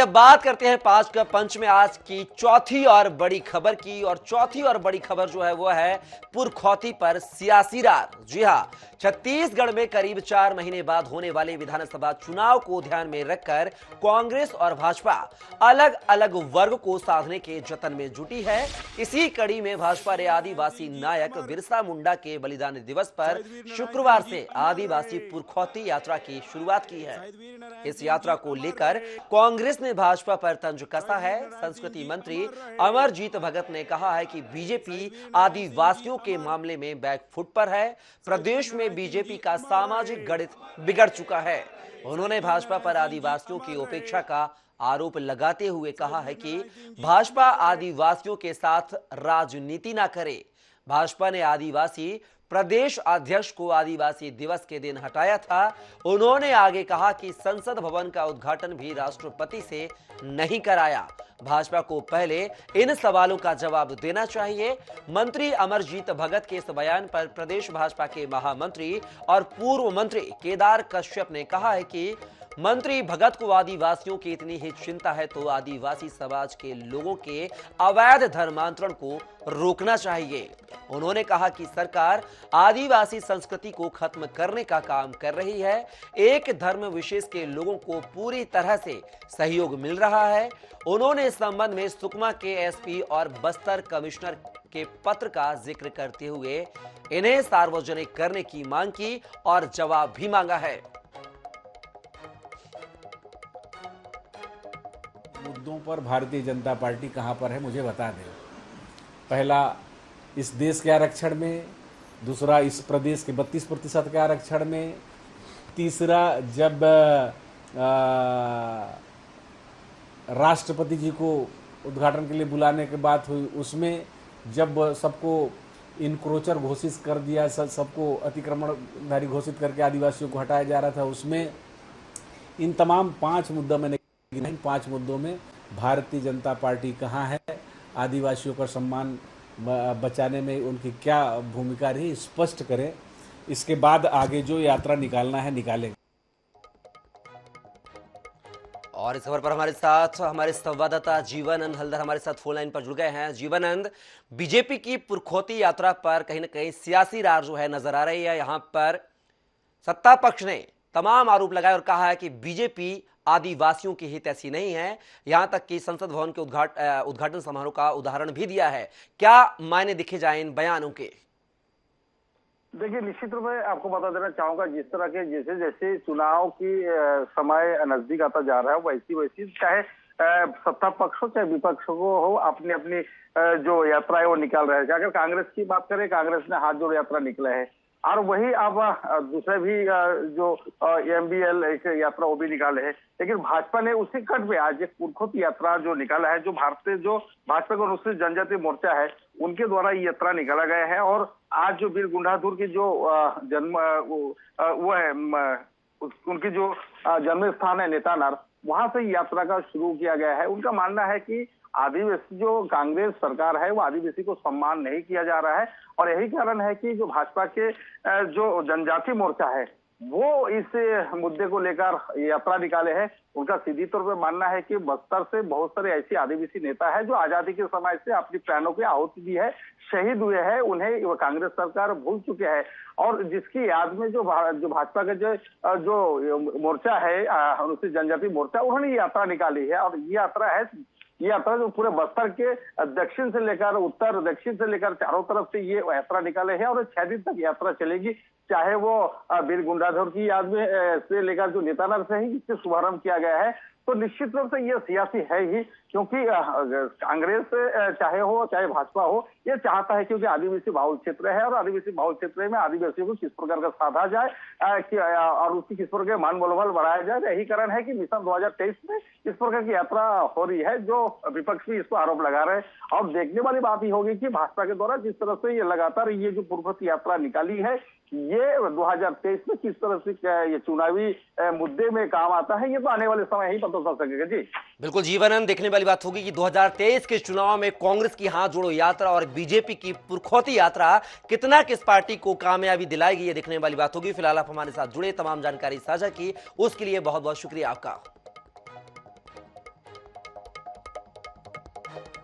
अब बात करते हैं पांच का पंच में आज की चौथी और बड़ी खबर की। और चौथी और बड़ी खबर जो है वो है पुरखौती पर सियासी रार। जी हां, छत्तीसगढ़ में करीब 4 महीने बाद होने वाले विधानसभा चुनाव को ध्यान में रखकर कांग्रेस और भाजपा अलग अलग वर्ग को साधने के जतन में जुटी है। इसी कड़ी में भाजपा ने आदिवासी नायक बिरसा मुंडा के बलिदान दिवस पर शुक्रवार से आदिवासी पुरखौती यात्रा की शुरुआत की है। इस यात्रा को लेकर कांग्रेस ने भाजपा पर तंज कसा है। संस्कृति मंत्री अमरजीत भगत ने कहा है कि बीजेपी आदिवासियों के मामले में बैकफुट पर है। प्रदेश में बीजेपी का सामाजिक गणित बिगड़ चुका है। उन्होंने भाजपा पर आदिवासियों की उपेक्षा का आरोप लगाते हुए कहा है कि भाजपा आदिवासियों के साथ राजनीति ना करे। भाजपा ने आदिवासी प्रदेश अध्यक्ष को आदिवासी दिवस के दिन हटाया था। उन्होंने आगे कहा कि संसद भवन का उद्घाटन भी राष्ट्रपति से नहीं कराया। भाजपा को पहले इन सवालों का जवाब देना चाहिए। मंत्री अमरजीत भगत के इस बयान पर प्रदेश भाजपा के महामंत्री और पूर्व मंत्री केदार कश्यप ने कहा है कि मंत्री भगत को आदिवासियों की इतनी ही चिंता है तो आदिवासी समाज के लोगों के अवैध धर्मांतरण को रोकना चाहिए। उन्होंने कहा कि सरकार आदिवासी संस्कृति को खत्म करने का काम कर रही है। एक धर्म विशेष के लोगों को पूरी तरह से सहयोग मिल रहा है। उन्होंने इस संबंध में सुकमा के एसपी और बस्तर कमिश्नर के पत्र का जिक्र करते हुए इन्हें सार्वजनिक करने की मांग की और जवाब भी मांगा है। मुद्दों पर भारतीय जनता पार्टी कहां पर है मुझे बता दें। पहला, इस देश के आरक्षण में। दूसरा, इस प्रदेश के 32% के आरक्षण में। तीसरा, जब राष्ट्रपति जी को उद्घाटन के लिए बुलाने की बात हुई उसमें जब सबको इनक्रोचर घोषित कर दिया, सबको अतिक्रमणधारी घोषित करके आदिवासियों को हटाया जा रहा था, उसमें इन तमाम 5 मुद्दों में इन 5 मुद्दों में भारतीय जनता पार्टी कहाँ है, आदिवासियों का सम्मान बचाने में उनकी क्या भूमिका रही, स्पष्ट करें। इसके बाद आगे जो यात्रा निकालना है निकालेंगे। और इस खबर पर हमारे साथ हमारे संवाददाता जीवनंद हल्दर हमारे साथ फोन लाइन पर जुड़ गए हैं। जीवनंद, बीजेपी की पुरखौती यात्रा पर कहीं ना कहीं सियासी रार जो है नजर आ रही है। यहां पर सत्ता पक्ष ने तमाम आरोप लगाए और कहा है कि बीजेपी आदिवासियों की हित ऐसी नहीं है। यहां तक कि संसद भवन के उद्घाटन समारोह का उदाहरण भी दिया है। क्या मायने दिखे जाए इन बयानों के? देखिए, निश्चित रूप में आपको बता देना चाहूंगा, जिस तरह के जैसे जैसे चुनाव की समय नजदीक आता जा रहा है वैसी वैसी चाहे सत्ता पक्ष हो चाहे विपक्ष हो अपनी अपनी जो यात्रा है वो निकाल रहे हैं। अगर कांग्रेस की बात करें, कांग्रेस ने हाथ जोड़ यात्रा निकला है और वही अब दूसरे भी जो MBL एक यात्रा वो भी निकाले हैं। लेकिन भाजपा ने उसी कट में आज एक पुरखौती यात्रा जो निकाला है, जो भाजपा का अनुसूचित जनजाति मोर्चा है उनके द्वारा ये यात्रा निकाला गया है। और आज जो वीर गुंडाधुर की जो जन्म वो है उनकी जो जन्म स्थान है नेतानार, वहां से यात्रा का शुरू किया गया है। उनका मानना है कि आदिवासी जो कांग्रेस सरकार है वो आदिवासी को सम्मान नहीं किया जा रहा है और यही कारण है कि जो भाजपा के जो जनजाति मोर्चा है वो इस मुद्दे को लेकर यात्रा निकाले हैं। उनका सीधी तौर पे मानना है कि बस्तर से बहुत सारे ऐसे आदिवासी नेता है जो आजादी के समय से अपनी प्राणों की आहुति दी है, शहीद हुए हैं, उन्हें कांग्रेस सरकार भूल चुके हैं। और जिसकी याद में जो भाजपा का जो मोर्चा है अनुसूचित जनजाति मोर्चा, उन्होंने यात्रा निकाली है। और ये यात्रा जो पूरे बस्तर के दक्षिण से लेकर उत्तर, दक्षिण से लेकर चारों तरफ से ये यात्रा निकाले है और 6 दिन तक यात्रा चलेगी। चाहे वो वीर गुंडाधुर की याद में से लेकर जो नेतानार से ही इससे शुभारंभ किया गया है। तो निश्चित रूप से ये सियासी है ही, क्योंकि कांग्रेस चाहे हो चाहे भाजपा हो ये चाहता है क्योंकि आदिवासी बाहुल क्षेत्र है और आदिवासी बाहुल क्षेत्र में आदिवासियों को किस प्रकार का साधा जाए और उसकी किस प्रकार मान मनोबल बढ़ाया जाए। यही कारण है कि मिशन 2023 में इस प्रकार की यात्रा हो रही है, जो विपक्ष भी इसको आरोप लगा रहे हैं। और देखने वाली बात ही होगी कि भाजपा के द्वारा जिस तरह से ये लगातार ये जो पुरखौती यात्रा निकाली है ये 2023 में किस तरह से ये चुनावी मुद्दे में काम आता है, ये तो आने वाले समय ही पता चल सकेगा। जी बिल्कुल जीवनंद, देखने वाली बात होगी कि 2023 के चुनाव में कांग्रेस की हाथ जोड़ो यात्रा और बीजेपी की पुरखौती यात्रा कितना किस पार्टी को कामयाबी दिलाएगी, ये देखने वाली बात होगी। फिलहाल आप हमारे साथ जुड़े, तमाम जानकारी साझा की उसके लिए बहुत बहुत शुक्रिया आपका। नमस्कार।